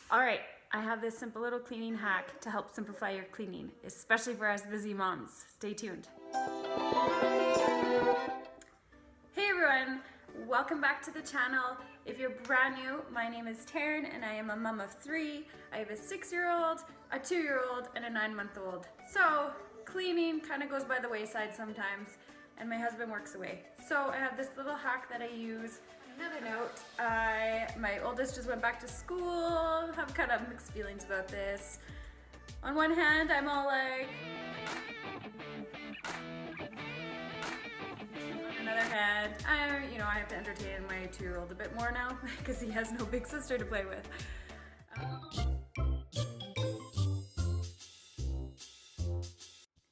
All right, I have this simple little cleaning hack to help simplify your cleaning, especially for us busy moms. Stay tuned. Hey everyone, welcome back to the channel. If you're brand new, my name is Taryn and I am a mom of 3. I have a 6-year-old, a 2-year-old, and a 9-month-old. So cleaning kind of goes by the wayside sometimes, and my husband works away. So I have this little hack that I use. Another note, my oldest just went back to school. Have kind of mixed feelings about this. On one hand, I'm all like, on another hand, I have to entertain my 2-year-old a bit more now because he has no big sister to play with.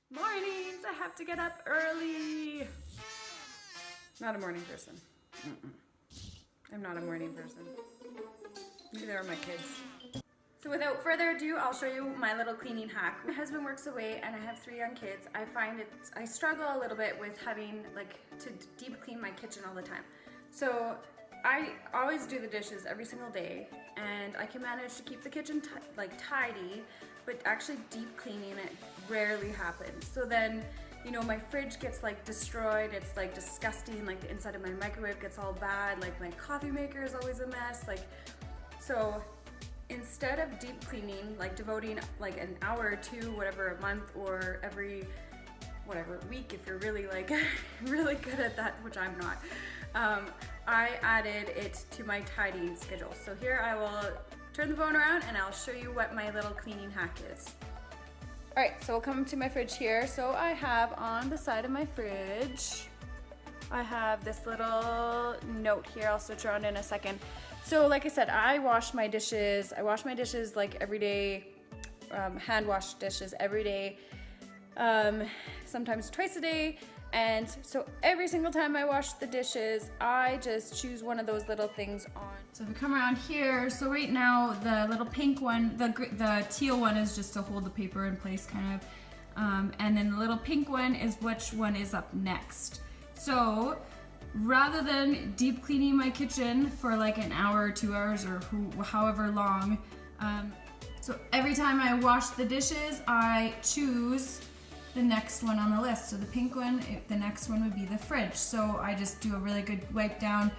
Mornings, I have to get up early. Not a morning person. I'm not a morning person. Neither are my kids. So without further ado, I'll show you my little cleaning hack. My husband works away and I have 3 young kids. I find I struggle a little bit with having to deep clean my kitchen all the time. So I always do the dishes every single day and I can manage to keep the kitchen tidy, but actually deep cleaning it rarely happens. So then, my fridge gets destroyed. It's disgusting. The inside of my microwave gets all bad. My coffee maker is always a mess. So instead of deep cleaning, devoting an hour or 2, whatever, a month or every whatever week, if you're really really good at that, which I'm not, I added it to my tidying schedule. So here I will turn the phone around and I'll show you what my little cleaning hack is. All right, so we'll come to my fridge here. So I have on the side of my fridge, I have this little note here. I'll switch around in a second. So like I said, I wash my dishes. I wash my dishes every day, hand wash dishes every day, sometimes twice a day. And so every single time I wash the dishes, I just choose one of those little things on. So if we come around here, so right now the little pink one, the teal one is just to hold the paper in place kind of. And then the little pink one is which one is up next. So rather than deep cleaning my kitchen for an hour or 2 hours or however long, so every time I wash the dishes, I choose the next one on the list. So the pink one, the next one would be the fridge. So I just do a really good wipe down.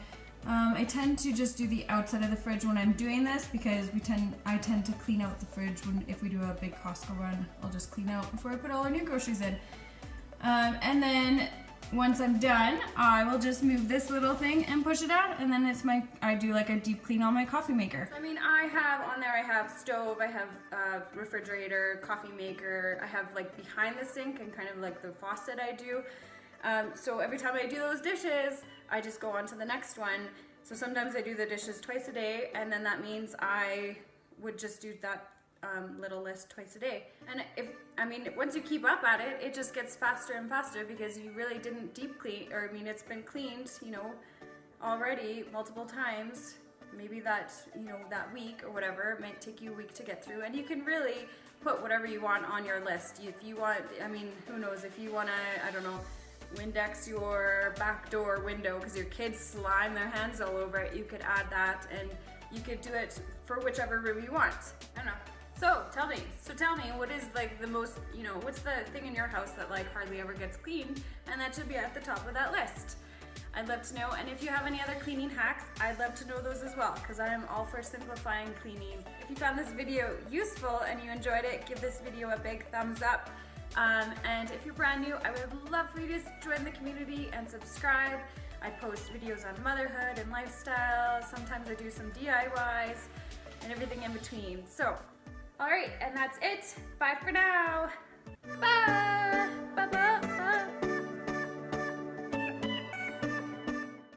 I tend to just do the outside of the fridge when I'm doing this because I tend to clean out the fridge if we do a big Costco run. I'll just clean out before I put all our new groceries in. And then once I'm done, I will just move this little thing and push it out, and then I do a deep clean on my coffee maker. I have stove, I have refrigerator, coffee maker, I have behind the sink and kind of the faucet I do. So every time I do those dishes, I just go on to the next one. So sometimes I do the dishes twice a day, and then that means I would just do that little list twice a day. And once you keep up at it, it just gets faster and faster because you really didn't deep clean, or it's been cleaned, already multiple times. Maybe that week or whatever, it might take you a week to get through, and you can really put whatever you want on your list. If you want, who knows, if you want to, I don't know, Windex your back door window because your kids slime their hands all over it, you could add that, and you could do it for whichever room you want. I don't know. So tell me, what is the most, what's the thing in your house that hardly ever gets cleaned, and that should be at the top of that list? I'd love to know, and if you have any other cleaning hacks, I'd love to know those as well, because I am all for simplifying cleaning. If you found this video useful and you enjoyed it, give this video a big thumbs up. And if you're brand new, I would love for you to join the community and subscribe. I post videos on motherhood and lifestyle. Sometimes I do some DIYs and everything in between. So, all right, and that's it. Bye for now. Bye.